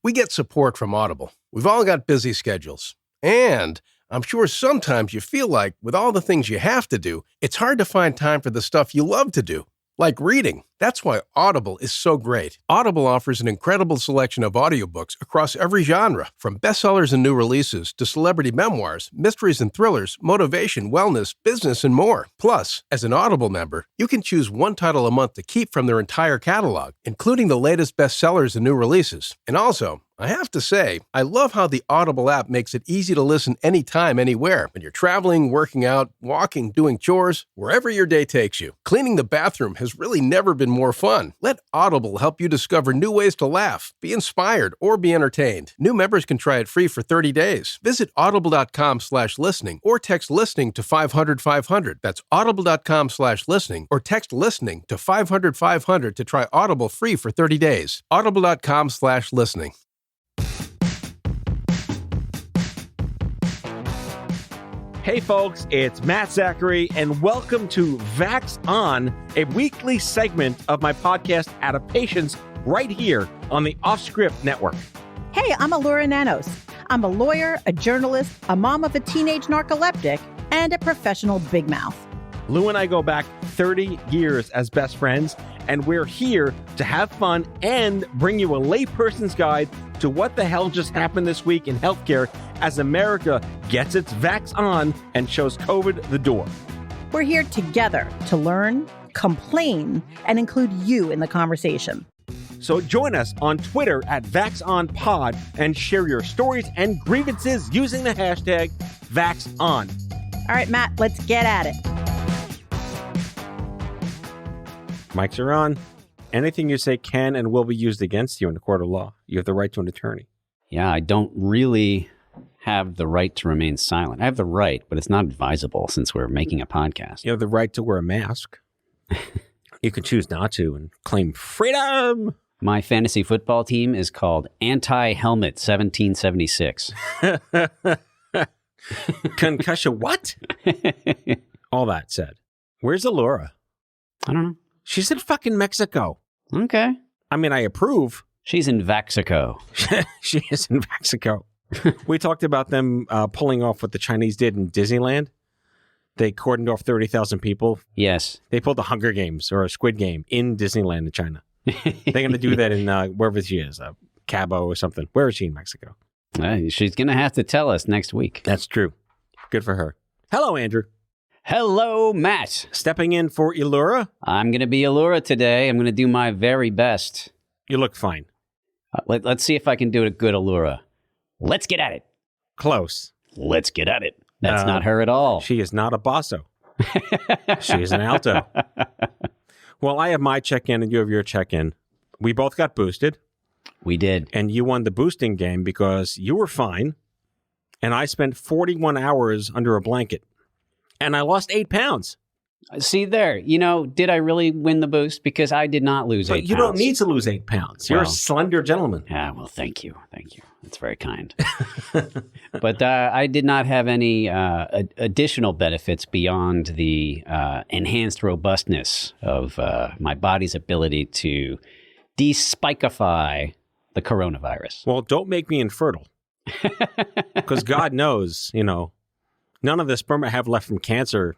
We get support from Audible. We've all got busy schedules. And I'm sure sometimes you feel like, with all the things you have to do, it's hard to find time for the stuff you love to do, like reading. That's why Audible is so great. Audible offers an incredible selection of audiobooks across every genre, from bestsellers and new releases to celebrity memoirs, mysteries and thrillers, motivation, wellness, business, and more. Plus, as an Audible member, you can choose one title a month to keep from their entire catalog, including the latest bestsellers and new releases. And also, I have to say, I love how the Audible app makes it easy to listen anytime, anywhere. When you're traveling, working out, walking, doing chores, wherever your day takes you. Cleaning the bathroom has really never been more fun. Let Audible help you discover new ways to laugh, be inspired, or be entertained. New members can try it free for 30 days. Visit audible.com/listening or text listening to 500-500. That's audible.com/listening or text listening to 500-500 to try Audible free for 30 days. Audible.com/listening. Hey folks, it's Matt Zachary, and welcome to Vax On, a weekly segment of my podcast Adaptations right here on the Offscript Network. Hey, I'm Allura Nanos. I'm a lawyer, a journalist, a mom of a teenage narcoleptic, and a professional big mouth. Lou and I go back 30 years as best friends, and we're here to have fun and bring you a layperson's guide to what the hell just happened this week in healthcare as America gets its Vax on and shows COVID the door. We're here together to learn, complain, and include you in the conversation. So join us on Twitter at VaxOnPod and share your stories and grievances using the hashtag VaxOn. All right, Matt, let's get at it. Mics are on. Anything you say can and will be used against you in the court of law. You have the right to an attorney. Yeah, I don't really have the right to remain silent. I have the right, but it's not advisable since we're making a podcast. You have the right to wear a mask. You can choose not to and claim freedom. My fantasy football team is called Anti-Helmet 1776. Concussion what? All that said. Where's Allura? I don't know. She's in fucking Mexico. Okay. I mean, I approve. She's in Vaxico. She is in Mexico. We talked about them pulling off what the Chinese did in Disneyland. They cordoned off 30,000 people. Yes. They pulled the Hunger Games or a Squid Game in Disneyland in China. They're going to do that in wherever she is, Cabo or something. Where is she in Mexico? She's going to have to tell us next week. That's true. Good for her. Hello, Andrew. Hello, Matt. Stepping in for Allura. I'm going to be Allura today. I'm going to do my very best. You look fine. Let's see if I can do a good Allura. Let's get at it. Close. Let's get at it. That's not her at all. She is not a basso. She is an alto. Well, I have my check-in and you have your check-in. We both got boosted. We did. And you won the boosting game because you were fine. And I spent 41 hours under a blanket. And I lost 8 pounds. See there, did I really win the boost? Because I did not lose 8 pounds. But you don't need to lose 8 pounds. You're a slender gentleman. Yeah, well, thank you. Thank you. That's very kind. But I did not have any additional benefits beyond the enhanced robustness of my body's ability to despikify the coronavirus. Well, don't make me infertile. Because God knows, none of the sperm I have left from cancer,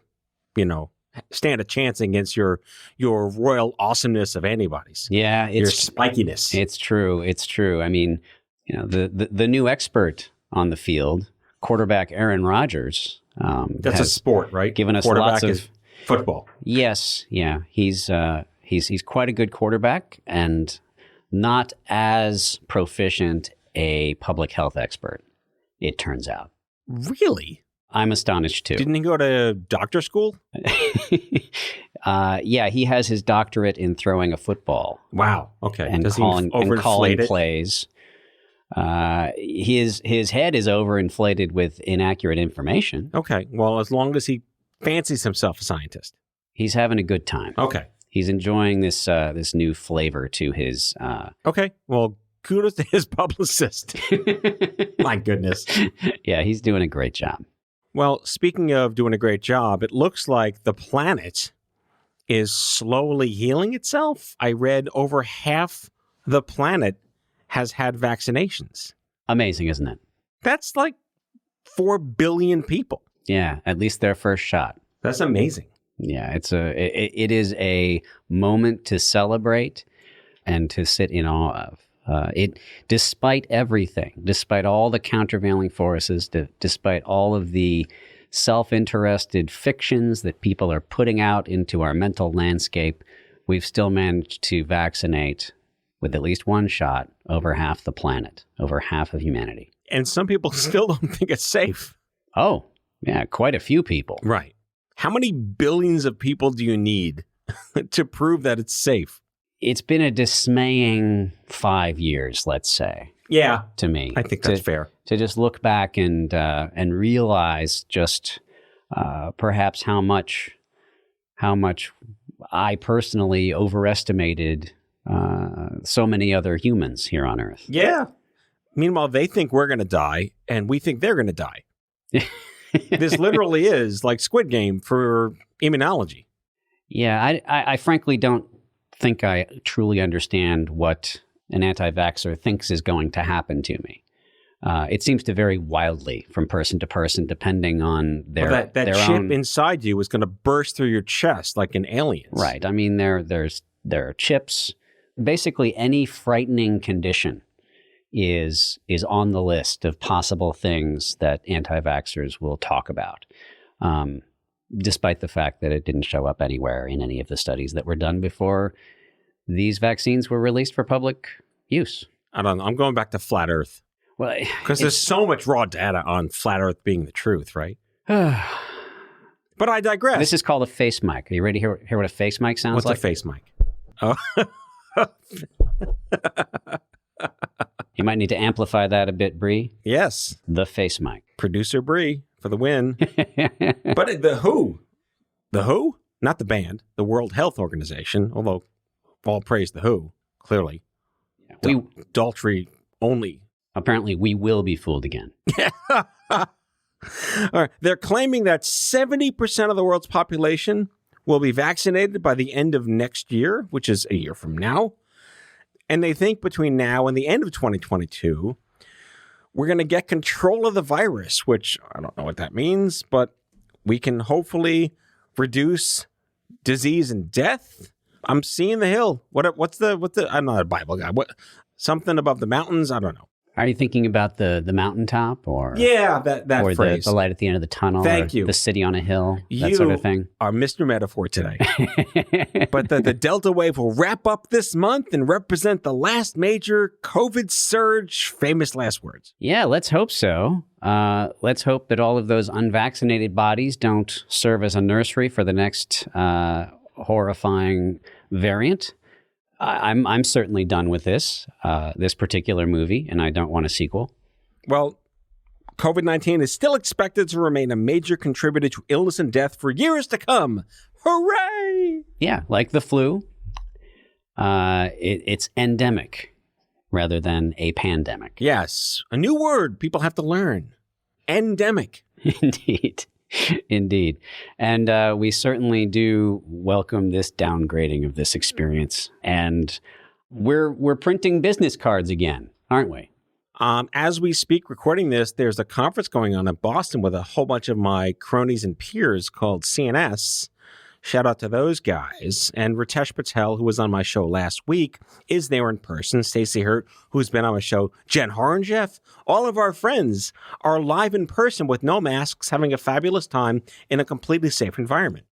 stand a chance against your royal awesomeness of antibodies. Yeah, your spikiness. It's true. It's true. I mean, the new expert on the field, quarterback Aaron Rodgers. That's a sport, right? Given us lots of is football. Yes, yeah. He's quite a good quarterback and not as proficient a public health expert, it turns out. Really? I'm astonished, too. Didn't he go to doctor school? Yeah, he has his doctorate in throwing a football. Wow. Okay. And Does calling it? plays. His head is overinflated with inaccurate information. Okay. Well, as long as he fancies himself a scientist. He's having a good time. Okay. He's enjoying this new flavor to his... Okay. Well, kudos to his publicist. My goodness. Yeah, he's doing a great job. Well, speaking of doing a great job, it looks like the planet is slowly healing itself. I read over half the planet has had vaccinations. Amazing, isn't it? That's like 4 billion people. Yeah, at least their first shot. That's amazing. Yeah, it is a moment to celebrate and to sit in awe of. Despite everything, despite all the countervailing forces, despite all of the self-interested fictions that people are putting out into our mental landscape, we've still managed to vaccinate with at least one shot over half the planet, over half of humanity. And some people still don't think it's safe. Oh, yeah, quite a few people. Right. How many billions of people do you need to prove that it's safe? It's been a dismaying 5 years, let's say. Yeah, to me. I think that's fair. To just look back and realize just perhaps how much I personally overestimated so many other humans here on Earth. Yeah. Meanwhile, they think we're going to die, and we think they're going to die. This literally is like Squid Game for immunology. Yeah, I frankly don't think I truly understand what an anti-vaxxer thinks is going to happen to me. It seems to vary wildly from person to person, depending on their that their chip own... inside you is going to burst through your chest like an alien's. Right. I mean, there are chips. Basically, any frightening condition is on the list of possible things that anti-vaxxers will talk about, despite the fact that it didn't show up anywhere in any of the studies that were done before these vaccines were released for public use. I don't know. I'm going back to flat Earth. Well, because there's so much raw data on flat Earth being the truth, right? But I digress. This is called a face mic. Are you ready to hear what a face mic sounds What's like? a face mic? Oh. You might need to amplify that a bit, Bree. Yes. The face mic. Producer Bree for the win. But the WHO, not the band, the World Health Organization, although all praise the WHO, clearly. Adultery only. Apparently, we will be fooled again. All right. They're claiming that 70% of the world's population will be vaccinated by the end of next year, which is a year from now. And they think between now and the end of 2022, we're going to get control of the virus, which I don't know what that means, but we can hopefully reduce disease and death. I'm seeing the hill. What's the I'm not a Bible guy. Something above the mountains? I don't know. Are you thinking about the mountaintop or that or phrase? The light at the end of the tunnel? Thank or you. The city on a hill, that You sort of thing. are Mr. Metaphor today. But the Delta wave will wrap up this month and represent the last major COVID surge. Famous last words. Yeah, let's hope so. Let's hope that all of those unvaccinated bodies don't serve as a nursery for the next horrifying variant. I'm certainly done with this particular movie, and I don't want a sequel. Well, COVID-19 is still expected to remain a major contributor to illness and death for years to come. Hooray! Yeah, like the flu, it's endemic rather than a pandemic. Yes, a new word people have to learn. Endemic. Indeed. Indeed. And we certainly do welcome this downgrading of this experience. And we're printing business cards again, aren't we? As we speak, recording this, there's a conference going on in Boston with a whole bunch of my cronies and peers called CNS. Shout out to those guys. And Ritesh Patel, who was on my show last week, is there in person. Stacey Hurt, who's been on my show. Jen Horonjeff. All of our friends are live in person with no masks, having a fabulous time in a completely safe environment.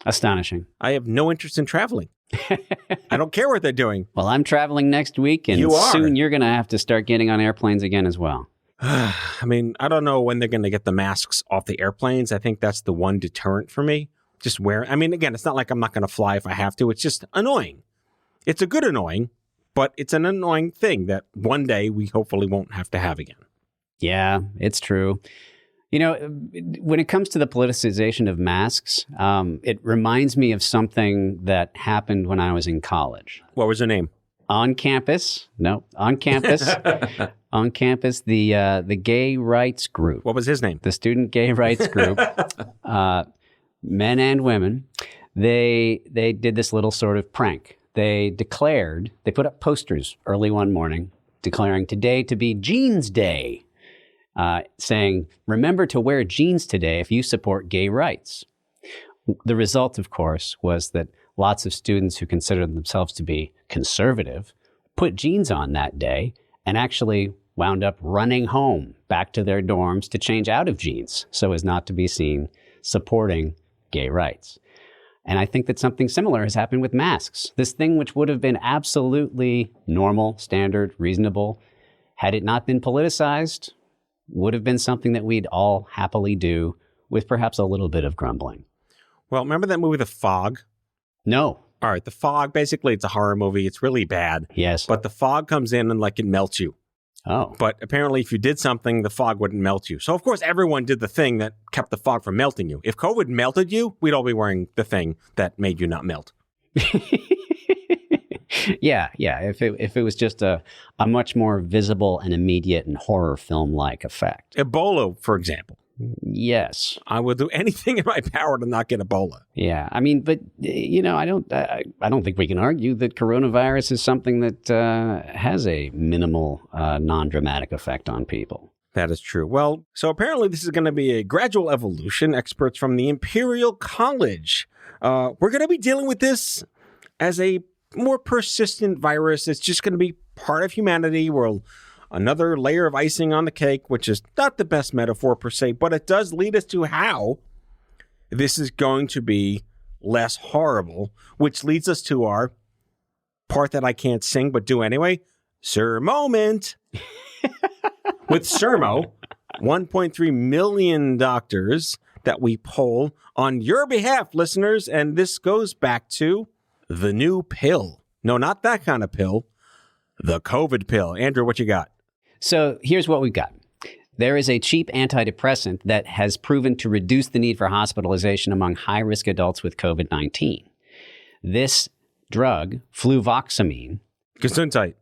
Astonishing. I have no interest in traveling. I don't care what they're doing. Well, I'm traveling next week, and soon you're going to have to start getting on airplanes again as well. I mean, I don't know when they're going to get the masks off the airplanes. I think that's the one deterrent for me. Just wear. I mean, again, it's not like I'm not going to fly if I have to. It's just annoying. It's a good annoying, but it's an annoying thing that one day we hopefully won't have to have again. Yeah, it's true. You know, when it comes to the politicization of masks, it reminds me of something that happened when I was in college. What was her name? On campus, the gay rights group. What was his name? The student gay rights group, men and women. They did this little sort of prank. They put up posters early one morning declaring today to be Jeans Day, saying, remember to wear jeans today if you support gay rights. The result, of course, was that lots of students who considered themselves to be conservative put jeans on that day and actually wound up running home back to their dorms to change out of jeans so as not to be seen supporting gay rights. And I think that something similar has happened with masks. This thing which would have been absolutely normal, standard, reasonable, had it not been politicized, would have been something that we'd all happily do with perhaps a little bit of grumbling. Well, remember that movie, The Fog? No. All right, The Fog, basically it's a horror movie. It's really bad. Yes. But the fog comes in and like it melts you. Oh. But apparently if you did something, the fog wouldn't melt you. So of course everyone did the thing that kept the fog from melting you. If COVID melted you, we'd all be wearing the thing that made you not melt. Yeah. If it was just a much more visible and immediate and horror film-like effect. Ebola, for example. Yes. I would do anything in my power to not get Ebola. Yeah. I mean, but, I don't think we can argue that coronavirus is something that has a minimal, non-dramatic effect on people. That is true. Well, so apparently this is going to be a gradual evolution. Experts from the Imperial College. We're going to be dealing with this as a more persistent virus. It's just going to be part of humanity. Another layer of icing on the cake, which is not the best metaphor per se, but it does lead us to how this is going to be less horrible, which leads us to our part that I can't sing but do anyway, Sir Moment. With Sermo, 1.3 million doctors that we poll on your behalf, listeners, and this goes back to the new pill. No, not that kind of pill. The COVID pill. Andrew, what you got? So here's what we've got. There is a cheap antidepressant that has proven to reduce the need for hospitalization among high-risk adults with COVID-19. This drug, fluvoxamine, Gesundheit.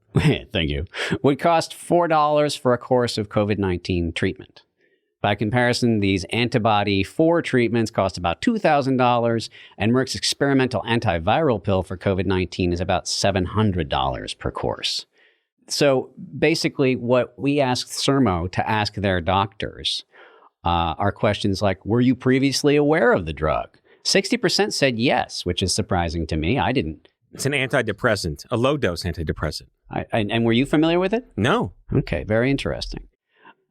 thank you, would cost $4 for a course of COVID-19 treatment. By comparison, these antibody 4 treatments cost about $2,000, and Merck's experimental antiviral pill for COVID-19 is about $700 per course. So basically, what we asked Sermo to ask their doctors are questions like, were you previously aware of the drug? 60% said yes, which is surprising to me. I didn't. It's an antidepressant, a low-dose antidepressant. And were you familiar with it? No. Okay, very interesting.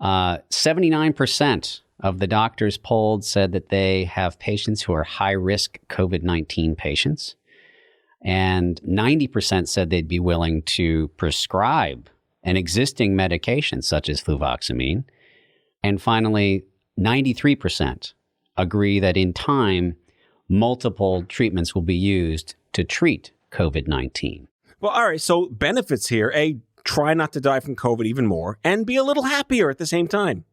79% of the doctors polled said that they have patients who are high-risk COVID-19 patients. And 90% said they'd be willing to prescribe an existing medication such as fluvoxamine. And finally, 93% agree that in time, multiple treatments will be used to treat COVID-19. Well, all right. So benefits here. A, try not to die from COVID even more and be a little happier at the same time.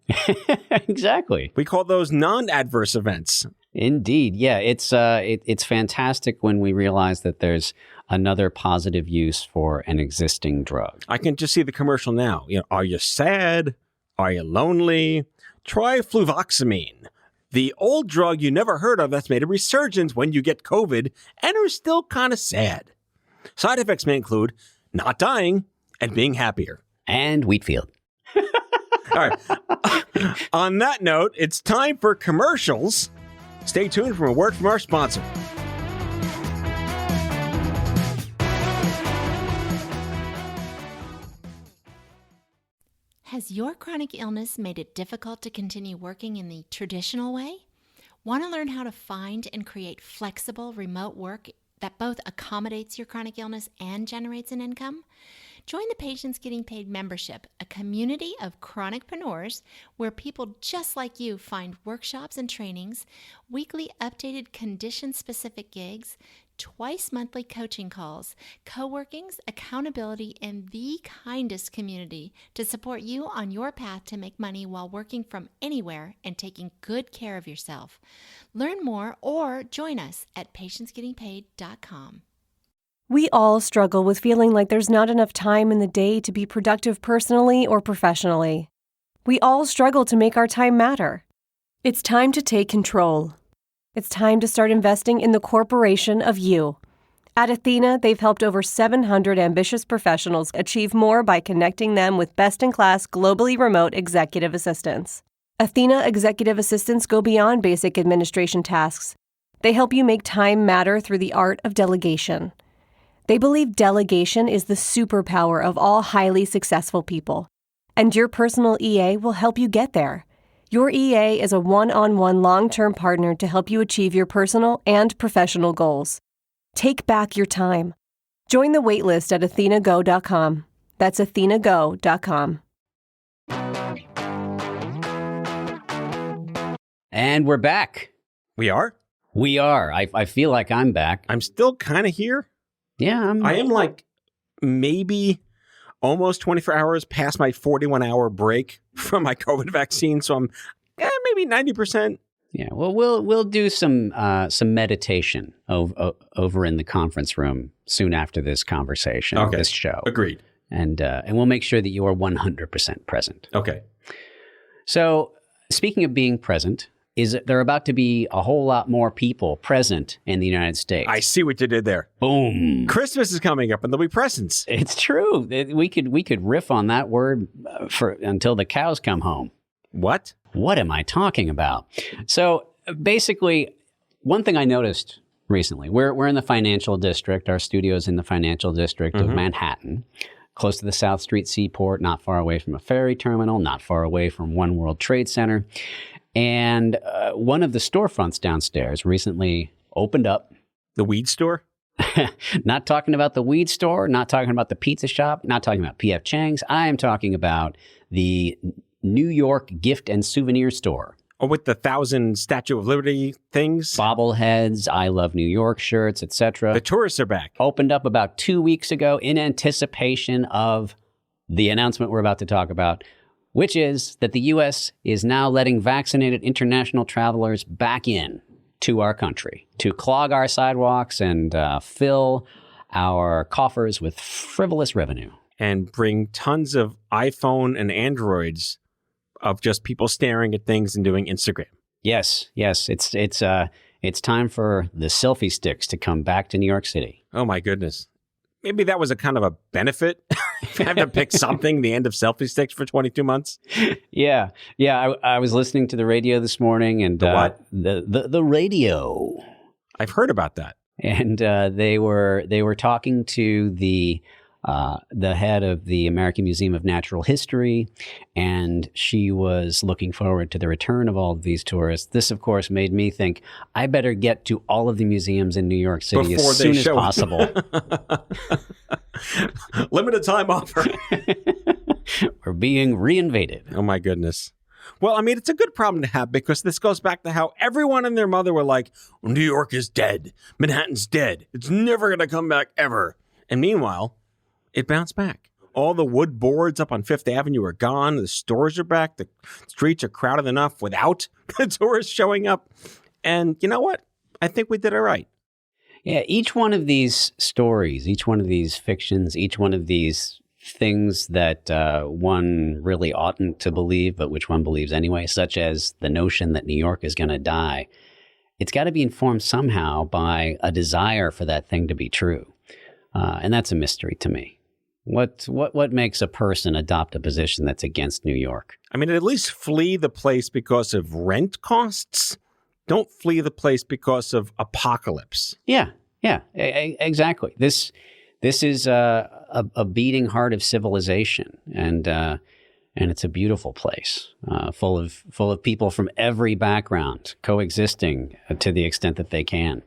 Exactly. We call those non-adverse events. Indeed. Yeah, it's fantastic when we realize that there's another positive use for an existing drug. I can just see the commercial now. Are you sad? Are you lonely? Try fluvoxamine, the old drug you never heard of that's made a resurgence when you get COVID and are still kind of sad. Side effects may include not dying and being happier. And Wheatfield. All right. On that note, it's time for commercials. Stay tuned for a word from our sponsor. Has your chronic illness made it difficult to continue working in the traditional way? Want to learn how to find and create flexible remote work that both accommodates your chronic illness and generates an income? Join the Patients Getting Paid membership, a community of chronicpreneurs where people just like you find workshops and trainings, weekly updated condition-specific gigs, twice monthly coaching calls, co-workings, accountability, and the kindest community to support you on your path to make money while working from anywhere and taking good care of yourself. Learn more or join us at patientsgettingpaid.com. We all struggle with feeling like there's not enough time in the day to be productive personally or professionally. We all struggle to make our time matter. It's time to take control. It's time to start investing in the corporation of you. At Athena, they've helped over 700 ambitious professionals achieve more by connecting them with best-in-class, globally remote executive assistants. Athena executive assistants go beyond basic administration tasks. They help you make time matter through the art of delegation. They believe delegation is the superpower of all highly successful people. And your personal EA will help you get there. Your EA is a one-on-one long-term partner to help you achieve your personal and professional goals. Take back your time. Join the waitlist at athenago.com. That's athenago.com. And we're back. We are? We are. I feel like I'm back. I'm still kind of here. Yeah, I am like maybe almost 24 hours past my 41-hour break from my COVID vaccine. So I'm maybe 90%. Yeah, well, we'll do some meditation over in the conference room soon after this conversation, this show. Agreed. And we'll make sure that you are 100% present. Okay. So, speaking of being present, is there about to be a whole lot more people present in the United States? I see what you did there. Boom. Christmas is coming up, and there'll be presents. It's true. We could riff on that word until the cows come home. What? What am I talking about? So basically, one thing I noticed recently, we're in the financial district. Our studio's in the financial district of Manhattan, close to the South Street Seaport, not far away from a ferry terminal, not far away from One World Trade Center. And one of the storefronts downstairs recently opened up. The weed store? Not talking about the weed store, not talking about the pizza shop, not talking about P.F. Chang's. I am talking about the New York gift and souvenir store. Or with the 1,000 Statue of Liberty things? Bobbleheads, I Love New York shirts, etc. The tourists are back. Opened up about 2 weeks ago in anticipation of the announcement we're about to talk about, which is that the U.S. is now letting vaccinated international travelers back in to our country to clog our sidewalks and fill our coffers with frivolous revenue. And bring tons of iPhone and Androids of just people staring at things and doing Instagram. Yes. It's time for the selfie sticks to come back to New York City. Oh my goodness. Maybe that was a kind of a benefit. Have to pick something, the end of selfie sticks for 22 months. Yeah. I was listening to the radio this morning, and the what? The radio. I've heard about that. And they were talking to the head of the American Museum of Natural History, and she was looking forward to the return of all of these tourists. This, of course, made me think, I better get to all of the museums in New York City as soon as possible. Limited time offer. We're being reinvaded. Oh, my goodness. Well, I mean, it's a good problem to have, because this goes back to how everyone and their mother were like, New York is dead. Manhattan's dead. It's never going to come back ever. And meanwhile, it bounced back. All the wood boards up on Fifth Avenue are gone. The stores are back. The streets are crowded enough without the tourists showing up. And you know what? I think we did it right. Yeah, each one of these stories, each one of these fictions, each one of these things that one really oughtn't to believe, but which one believes anyway, such as the notion that New York is going to die, it's got to be informed somehow by a desire for that thing to be true. And that's a mystery to me. What makes a person adopt a position that's against New York? I mean, at least flee the place because of rent costs. Don't flee the place because of apocalypse. Yeah, exactly. This is a beating heart of civilization, and it's a beautiful place, full of people from every background coexisting to the extent that they can.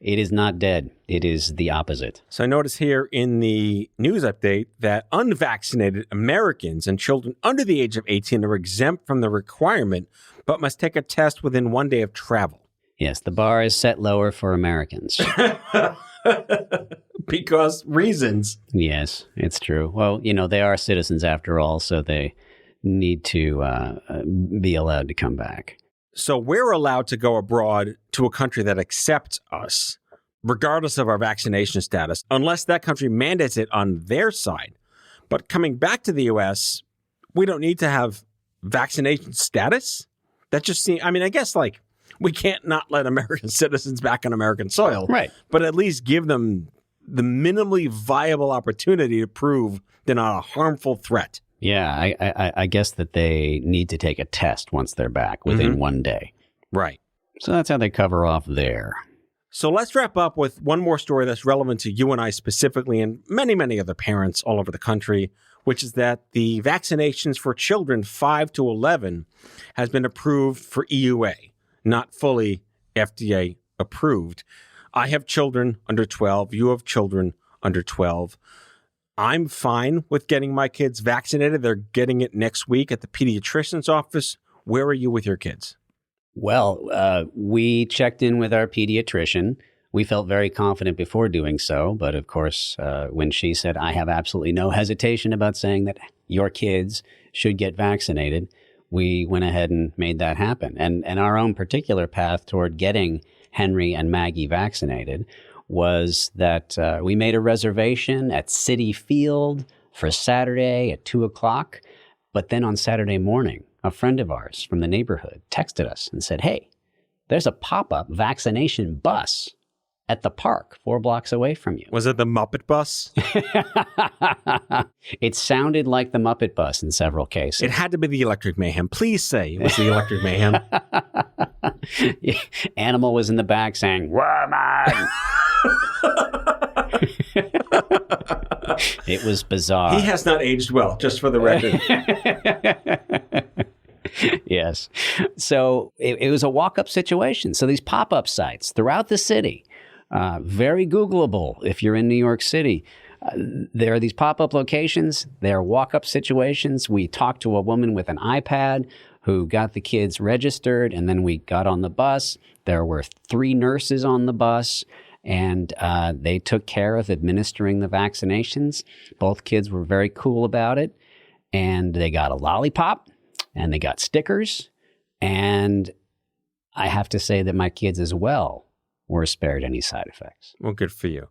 It is not dead. It is the opposite. So I notice here in the news update that unvaccinated Americans and children under the age of 18 are exempt from the requirement, but must take a test within 1 day of travel. Yes, the bar is set lower for Americans. Because reasons. Yes, it's true. Well, they are citizens after all, so they need to be allowed to come back. So we're allowed to go abroad to a country that accepts us, regardless of our vaccination status, unless that country mandates it on their side. But coming back to the U.S., we don't need to have vaccination status? That just seems, I guess we can't not let American citizens back on American soil. Right. But at least give them the minimally viable opportunity to prove they're not a harmful threat. Yeah, I guess that they need to take a test once they're back within 1 day. Right. So that's how they cover off there. So let's wrap up with one more story that's relevant to you and I specifically, and many, many other parents all over the country, which is that the vaccinations for children 5 to 11 has been approved for EUA, not fully FDA approved. I have children under 12. You have children under 12. I'm fine with getting my kids vaccinated. They're getting it next week at the pediatrician's office. Where are you with your kids? Well, we checked in with our pediatrician. We felt very confident before doing so. But of course, when she said, I have absolutely no hesitation about saying that your kids should get vaccinated, we went ahead and made that happen. And our own particular path toward getting Henry and Maggie vaccinated was that we made a reservation at Citi Field for Saturday at 2:00. But then on Saturday morning, a friend of ours from the neighborhood texted us and said, hey, there's a pop-up vaccination bus at the park 4 blocks away from you. Was it the Muppet Bus? It sounded like the Muppet Bus in several cases. It had to be the Electric Mayhem. Please say it was the Electric Mayhem. Animal was in the back saying, woman! It was bizarre. He has not aged well, just for the record. Yes. So it was a walk-up situation. So these pop-up sites throughout the city, very Googleable if you're in New York City. There are these pop-up locations. There are walk-up situations. We talked to a woman with an iPad who got the kids registered, and then we got on the bus. There were 3 nurses on the bus, and they took care of administering the vaccinations. Both kids were very cool about it, and they got a lollipop, and they got stickers, and I have to say that my kids as well were spared any side effects. Well, good for you.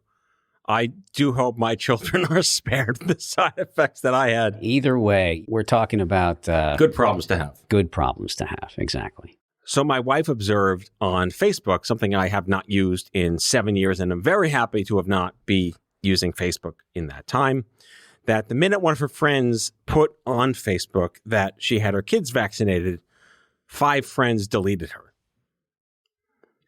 I do hope my children are spared the side effects that I had. Either way, we're talking about good problems to have. Good problems to have, exactly. So my wife observed on Facebook, something I have not used in 7 years, and I'm very happy to have not be using Facebook in that time, that the minute one of her friends put on Facebook that she had her kids vaccinated, 5 friends deleted her.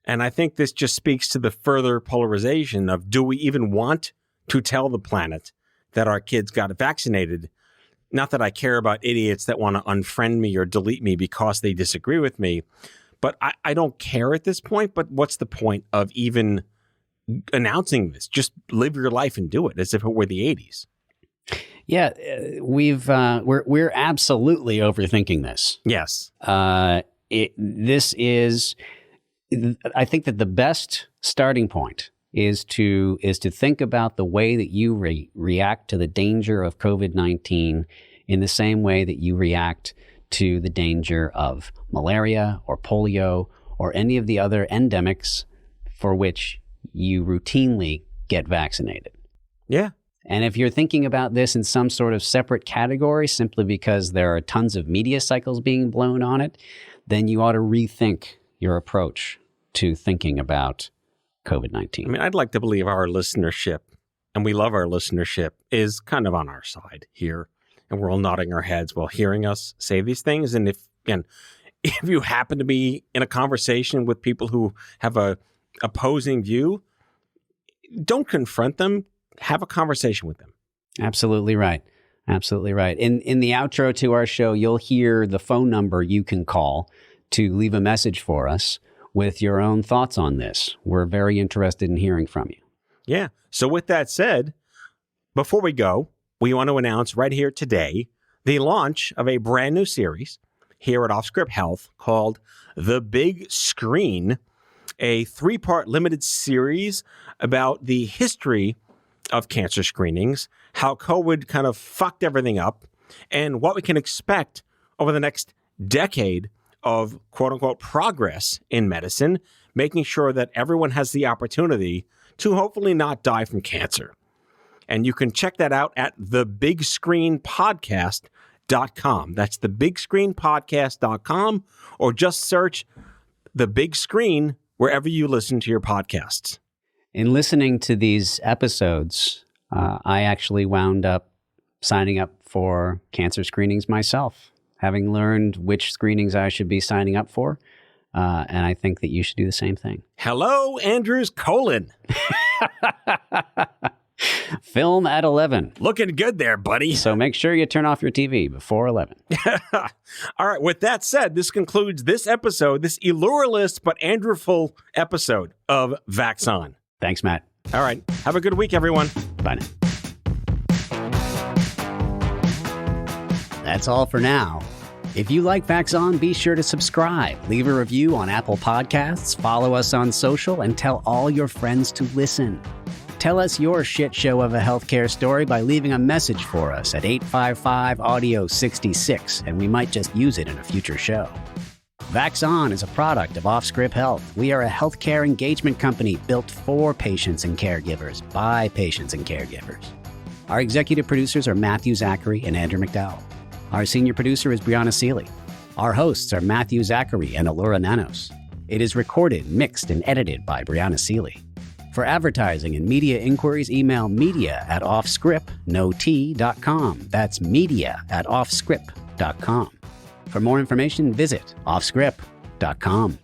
And I think this just speaks to the further polarization of, do we even want to tell the planet that our kids got vaccinated? Not that I care about idiots that want to unfriend me or delete me because they disagree with me, but I don't care at this point. But what's the point of even announcing this? Just live your life and do it as if it were the 80s. Yeah, we're absolutely overthinking this. Yes. This is, I think that the best starting point is to think about the way that you react to the danger of COVID-19 in the same way that you react to the danger of malaria or polio or any of the other endemics for which you routinely get vaccinated. Yeah. And if you're thinking about this in some sort of separate category simply because there are tons of media cycles being blown on it, then you ought to rethink your approach to thinking about COVID-19. I mean, I'd like to believe our listenership, and we love our listenership, is kind of on our side here. And we're all nodding our heads while hearing us say these things. And if you happen to be in a conversation with people who have a opposing view, don't confront them. Have a conversation with them. Absolutely right. Absolutely right. In the outro to our show, you'll hear the phone number you can call to leave a message for us with your own thoughts on this. We're very interested in hearing from you. Yeah. So with that said, before we go, we want to announce right here today the launch of a brand new series here at Offscript Health called The Big Screen, a 3-part limited series about the history of cancer screenings, how COVID kind of fucked everything up, and what we can expect over the next decade of quote-unquote progress in medicine, making sure that everyone has the opportunity to hopefully not die from cancer. And you can check that out at thebigscreenpodcast.com. That's thebigscreenpodcast.com, or just search The Big Screen wherever you listen to your podcasts. In listening to these episodes, I actually wound up signing up for cancer screenings myself, having learned which screenings I should be signing up for. And I think that you should do the same thing. Hello, Andrew's colon. Film at 11. Looking good there, buddy. So make sure you turn off your TV before 11. All right. With that said, this concludes this episode, this allureless but Andrewful episode of Vax On. Thanks, Matt. All right. Have a good week, everyone. Bye now. That's all for now. If you like Vax On, be sure to subscribe, leave a review on Apple Podcasts, follow us on social, and tell all your friends to listen. Tell us your shit show of a healthcare story by leaving a message for us at 855-AUDIO-66, and we might just use it in a future show. Vax On is a product of Offscript Health. We are a healthcare engagement company built for patients and caregivers by patients and caregivers. Our executive producers are Matthew Zachary and Andrew MacDowell. Our senior producer is Brianna Seeley. Our hosts are Matthew Zachary and Allura Nanos. It is recorded, mixed, and edited by Brianna Seeley. For advertising and media inquiries, email media@offscript.com. That's media@offscript.com. For more information, visit offscript.com.